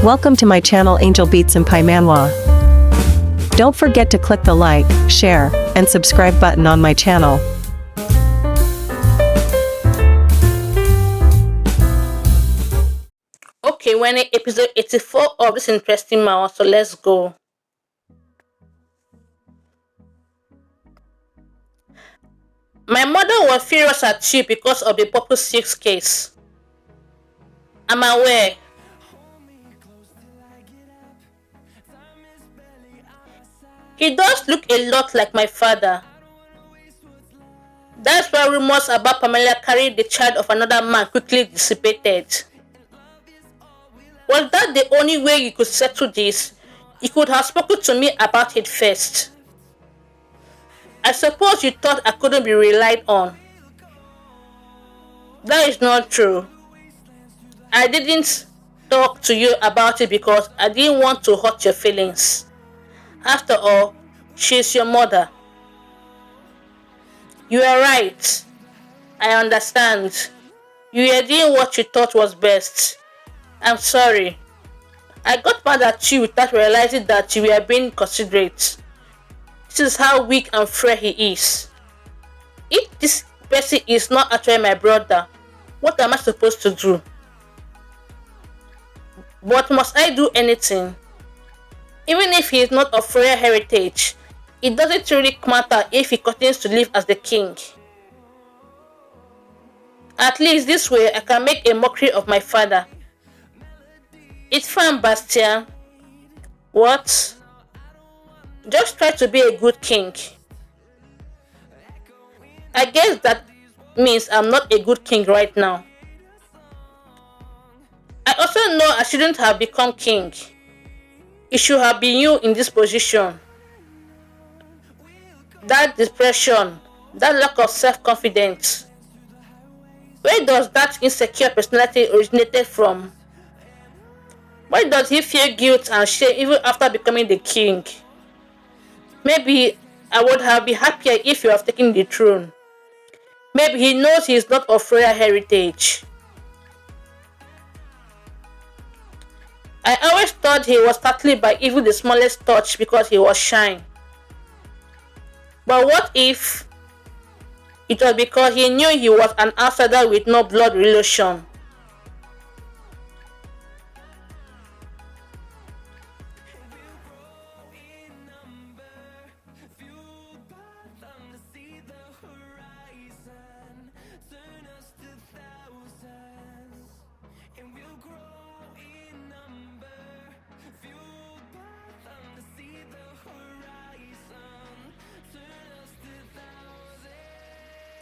Welcome to my channel Angel Beats and Paimanwa. Don't forget to click the like, share, and subscribe button on my channel. Okay, we're in episode 84 of this interesting mouth, so let's go. My mother was furious at you because of the Purple Six case. I'm aware. He does look a lot like my father. That's why rumors about Pamela carrying the child of another man quickly dissipated. Was that the only way you could settle this? You could have spoken to me about it first. I suppose you thought I couldn't be relied on. That is not true. I didn't talk to you about it because I didn't want to hurt your feelings. After all, she's your mother. You are right. I understand. You were doing what you thought was best. I'm sorry. I got mad at you without realizing that you were being considerate. This is how weak and frail he is. If this person is not actually my brother, what am I supposed to do? But must I do anything? Even if he is not of royal heritage, it doesn't really matter if he continues to live as the king. At least this way I can make a mockery of my father. It's fine, Bastian. What? Just try to be a good king. I guess that means I'm not a good king right now. I also know I shouldn't have become king. It should have been you in this position. That depression, that lack of self-confidence. Where does that insecure personality originated from? Why does he feel guilt and shame even after becoming the king? Maybe I would have been happier if you have taken the throne. Maybe he knows he is not of royal heritage. I always thought he was startled by even the smallest touch because he was shy. But what if it was because he knew he was an outsider with no blood relation?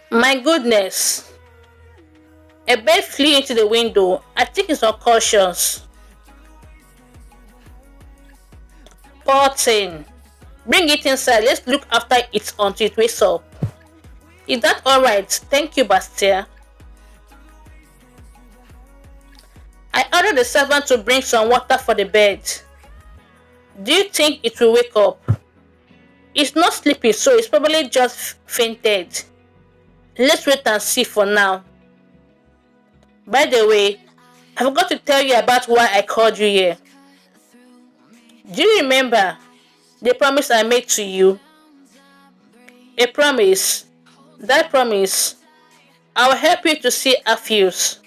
My goodness. A bird flew into the window. I think it's unconscious. Poor thing. Bring it inside. Let's look after it until it wakes up. Is that alright? Thank you, Bastia. I ordered the servant to bring some water for the bed. Do you think it will wake up? It's not sleeping, so it's probably just fainted. Let's wait and see for now. By the way, I forgot to tell you about why I called you here. Do you remember the promise I made to you? A promise. That promise. I will help you to see Aphius.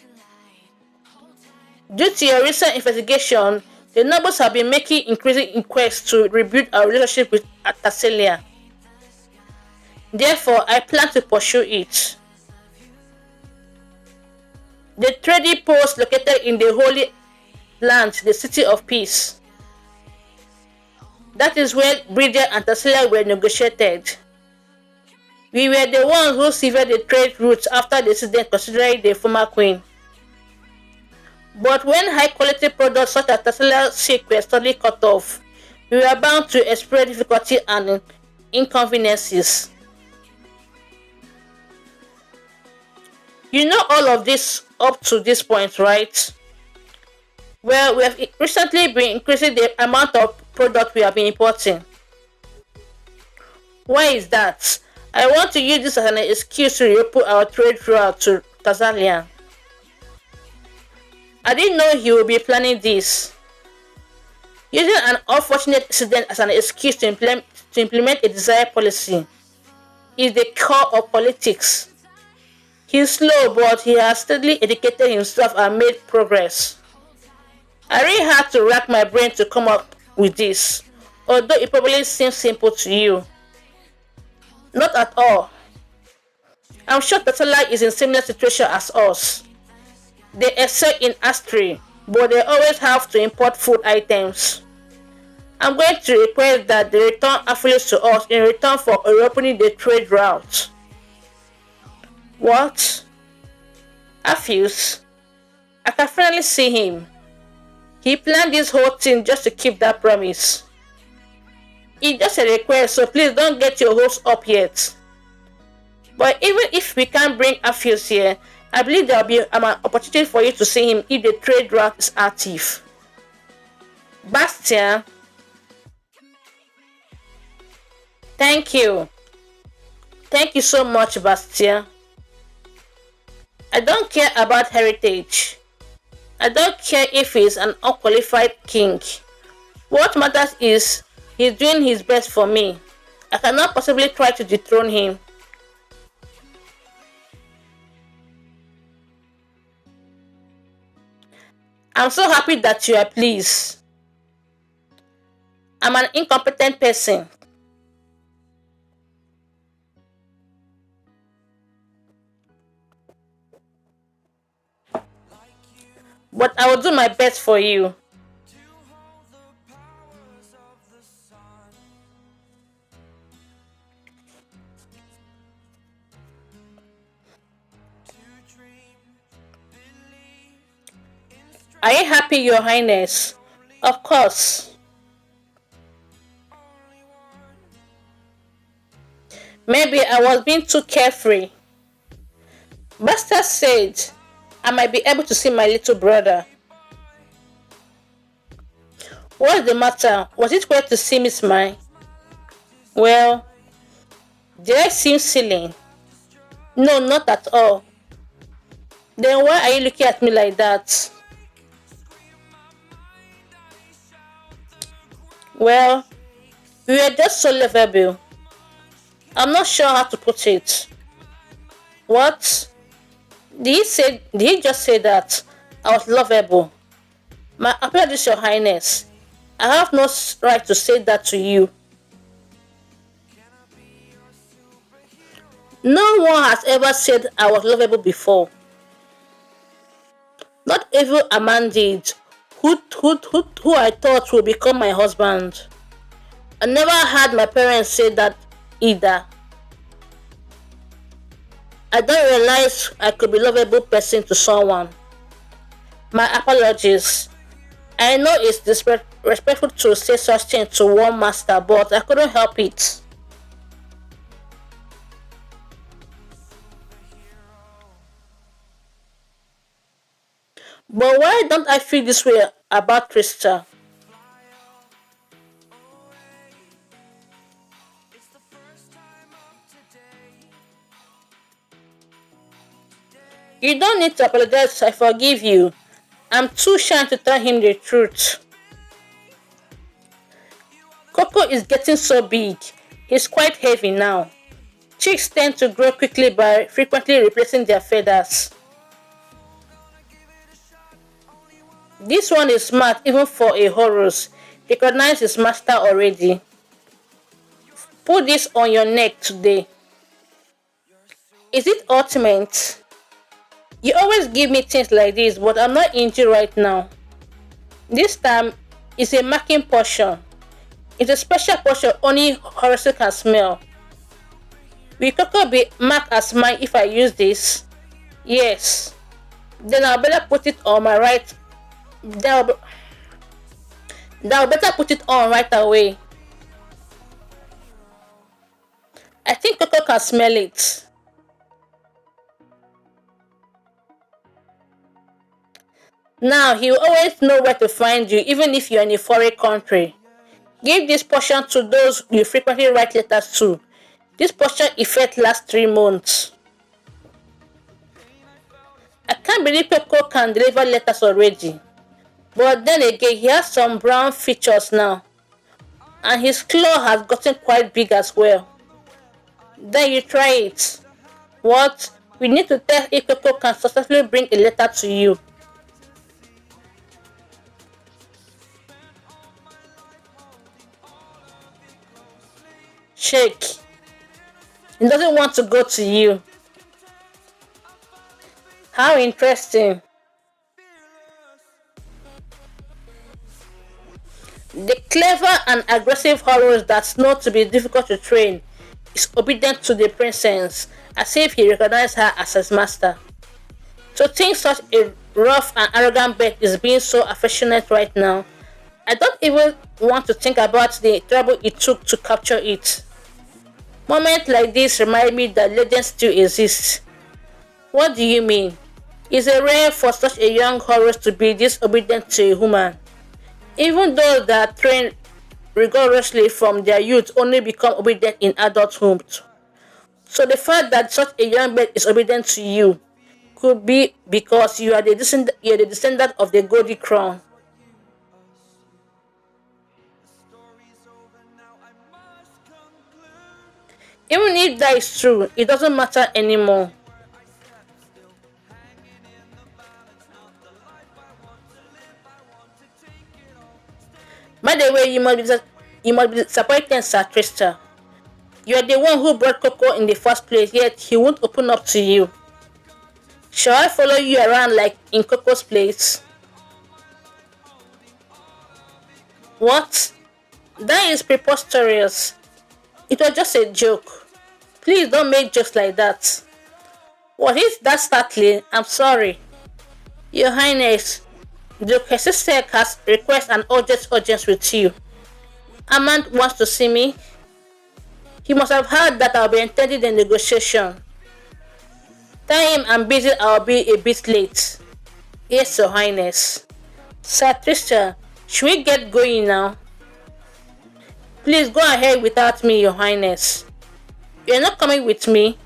Due to your recent investigation, the nobles have been making increasing inquiries to rebuild our relationship with Atacelia. Therefore, I plan to pursue it. The trading post located in the Holy Land, the City of Peace. That is where Bridget and Tassilia were negotiated. We were the ones who severed the trade routes after the incident considering the former queen. But when high-quality products such as Tassilia silk were suddenly cut off, we were bound to experience difficulty and inconveniences. You know all of this up to this point, right? Well, we have recently been increasing the amount of product we have been importing. Why is that? I want to use this as an excuse to reopen our trade route to Tazalia. I didn't know he would be planning this. Using an unfortunate incident as an excuse to implement a desired policy is the core of politics. He's slow, but he has steadily educated himself and made progress. I really had to rack my brain to come up with this, although it probably seems simple to you. Not at all. I'm sure Tatala is in similar situation as us. They excel in archery, but they always have to import food items. I'm going to request that they return affiliates to us in return for reopening the trade route. What? Affiliates? I can finally see him. He planned this whole thing just to keep that promise. It's just a request, so please don't get your hopes up yet. But even if we can't bring Afios here, I believe there will be an opportunity for you to see him if the trade route is active. Bastian, thank you. Thank you so much, Bastian. I don't care about heritage. I don't care if he's an unqualified king. What matters is he's doing his best for me. I cannot possibly try to dethrone him. I'm so happy that you are pleased. I'm an incompetent person. But I will do my best for you. Are you happy, Your Highness? Of course. Maybe I was being too carefree. Buster said I might be able to see my little brother. What's the matter? Was it weird to see me smile? Well, did I seem silly? No, not at all. Then why are you looking at me like that? Well, we were just so lovable. I'm not sure how to put it. What? Did he just say that I was lovable? My apologies, Your Highness. I have no right to say that to you. No one has ever said I was lovable before. Not even a man did, who I thought would become my husband. I never had my parents say that either. I don't realize I could be a lovable person to someone. My apologies. I know it's disrespectful to say such things to one master, but I couldn't help it. But why don't I feel this way about Krista? You don't need to apologize, I forgive you. I'm too shy to tell him the truth. Coco is getting so big. He's quite heavy now. Chicks tend to grow quickly by frequently replacing their feathers. This one is smart even for a Horus. Recognize his master already. Put this on your neck today. Is it ultimate? You always give me things like this, but I'm not injured right now. This time, it's a marking portion. It's a special portion only Horace can smell. Will Coco be marked as mine if I use this? Yes. Then I'll better put it on my right. Then I'll better put it on right away. I think Coco can smell it. Now he will always know where to find you, even if you're in a foreign country. Give this portion to those you frequently write letters to. This portion effect lasts 3 months. I can't believe Coco can deliver letters already. But then again, he has some brown features now, and his claw has gotten quite big as well. Then you try it. What? We need to test if Coco can successfully bring a letter to you. Shake. He doesn't want to go to you. How interesting. The clever and aggressive horrors that know to be difficult to train is obedient to the princess, as if he recognized her as his master. To think such a rough and arrogant bird is being so affectionate right now, I don't even want to think about the trouble it took to capture it. Moments like this remind me that legends still exist. What do you mean? Is it rare for such a young horse to be this obedient to a human? Even though they are trained rigorously from their youth only become obedient in adulthood. So the fact that such a young bird is obedient to you could be because you are the descendant of the Goldie Crown. Even if that is true, it doesn't matter anymore. By the way, you must be disappointed, Sir Trista. You are the one who brought Coco in the first place, yet he won't open up to you. Shall I follow you around like in Coco's place? What? That is preposterous. It was just a joke. Please don't make jokes like that. What is that startling? I'm sorry. Your Highness, the sister has requested an urgent audience with you. Amand wants to see me. He must have heard that I'll be attending the negotiation. Tell him I'm busy, I'll be a bit late. Yes, Your Highness. Sir Trista, should we get going now? Please go ahead without me, Your Highness. You're not coming with me.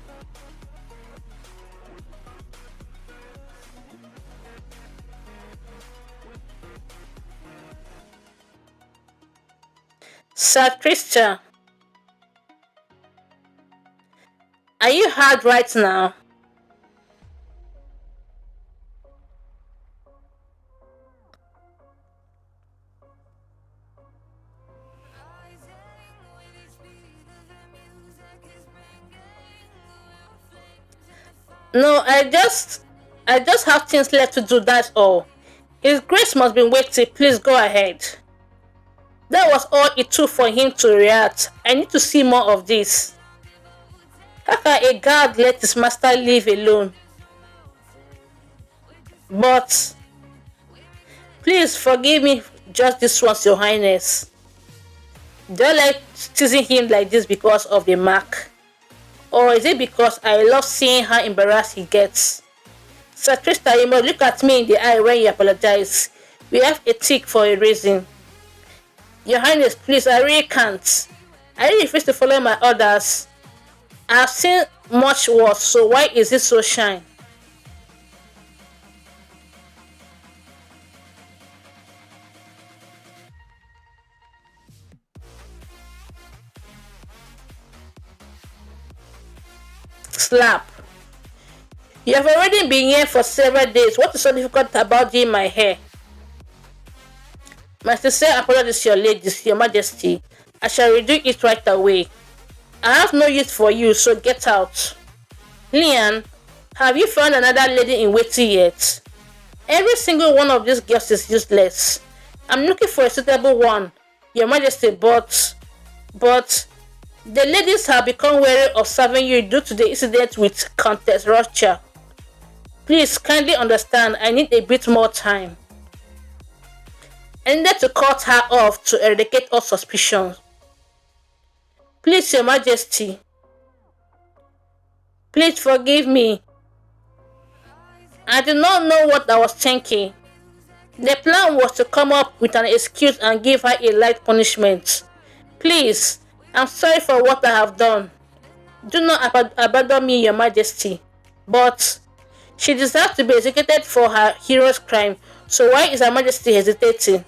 Sir Trista, are you hard right now? No, I just have things left to do, that's all. His Grace must be waiting, please go ahead. That was all it took for him to react. I need to see more of this. How can a guard let his master leave alone? But please forgive me just this once, Your Highness. Do I like teasing him like this because of the mark? Or is it because I love seeing how embarrassed he gets? Sir Trista, you must look at me in the eye when you apologize. We have a tick for a reason. Your Highness, please, I really can't. I really refuse to follow my orders. I've seen much worse, so why is it so shine? Slap. You have already been here for several days. What is so difficult about doing my hair? My sincere apologies, your ladies, your majesty. I shall redo it right away. I have no use for you, so get out. Lian, have you found another lady in waiting yet? Every single one of these girls is useless. I'm looking for a suitable one, your majesty, but the ladies have become wary of serving you due to the incident with Countess Rothschild. Please kindly understand, I need a bit more time. I needed to cut her off to eradicate all suspicions. Please, Your Majesty. Please forgive me. I did not know what I was thinking. The plan was to come up with an excuse and give her a light punishment. Please, I'm sorry for what I have done. Do not abandon me, Your Majesty. But she deserves to be executed for her hero's crime, So why is Her Majesty hesitating?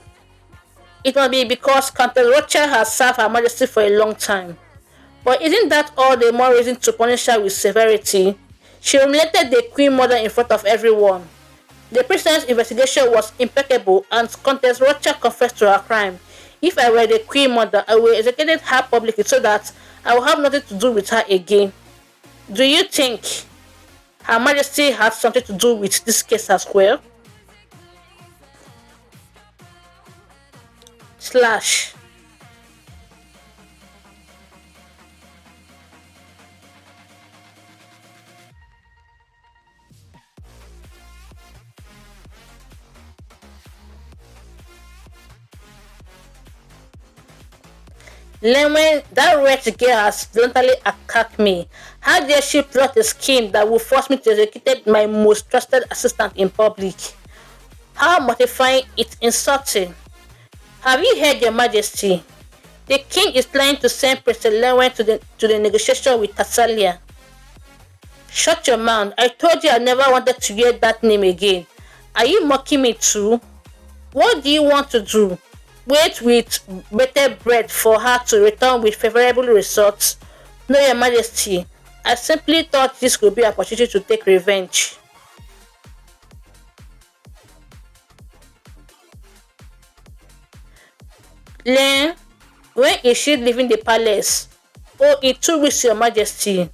It must be because Countess Rothschild has served Her Majesty for a long time. But isn't that all the more reason to punish her with severity? She humiliated the Queen Mother in front of everyone. The president's investigation was impeccable and Countess Rothschild confessed to her crime. If I were the Queen Mother, I would execute her publicly so that I will have nothing to do with her again. Do you think Her Majesty had something to do with this case as well? Slash. Lemon, that wretched girl has bluntly attacked me. How dare she plot a scheme that will force me to execute my most trusted assistant in public? How mortifying, it's insulting. Have you heard, Your Majesty? The king is planning to send Prince Lenwen to the negotiation with Tassalia. Shut your mouth. I told you I never wanted to hear that name again. Are you mocking me too? What do you want to do? Wait with bated breath for her to return with favorable results? No, Your Majesty. I simply thought this could be an opportunity to take revenge. Len, when is she leaving the palace? Oh, in 2 weeks, Your Majesty.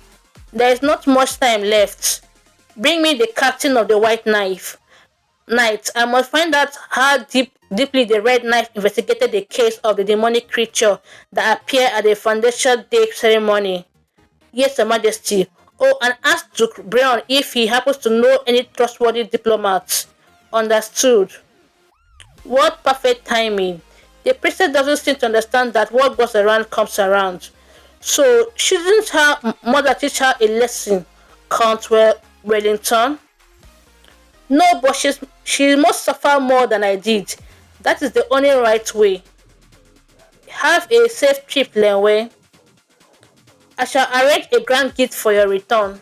There is not much time left. Bring me the captain of the White Knight. I must find out how deeply the Red Knight investigated the case of the demonic creature that appeared at the Foundation Day ceremony. Yes, Your Majesty. Oh, and ask Duke Brown if he happens to know any trustworthy diplomats. Understood. What perfect timing. The princess doesn't seem to understand that what goes around comes around. So, shouldn't her mother teach her a lesson, Count Wellington? No, but she must suffer more than I did. That is the only right way. Have a safe trip, Lenway. I shall arrange a grand gift for your return.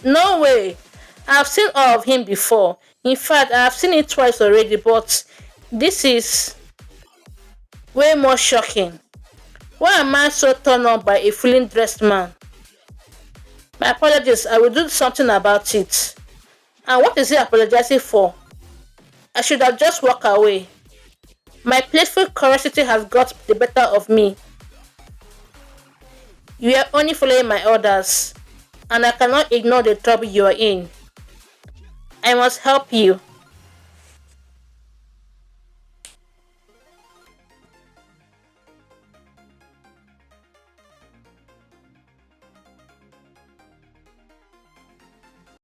No way. I have seen all of him before. In fact, I have seen it twice already, but this is way more shocking. Why am I so turned on by a fully dressed man? My apologies, I will do something about it. And what is he apologizing for? I should have just walked away. My playful curiosity has got the better of me. You are only following my orders, and I cannot ignore the trouble you are in. I must help you.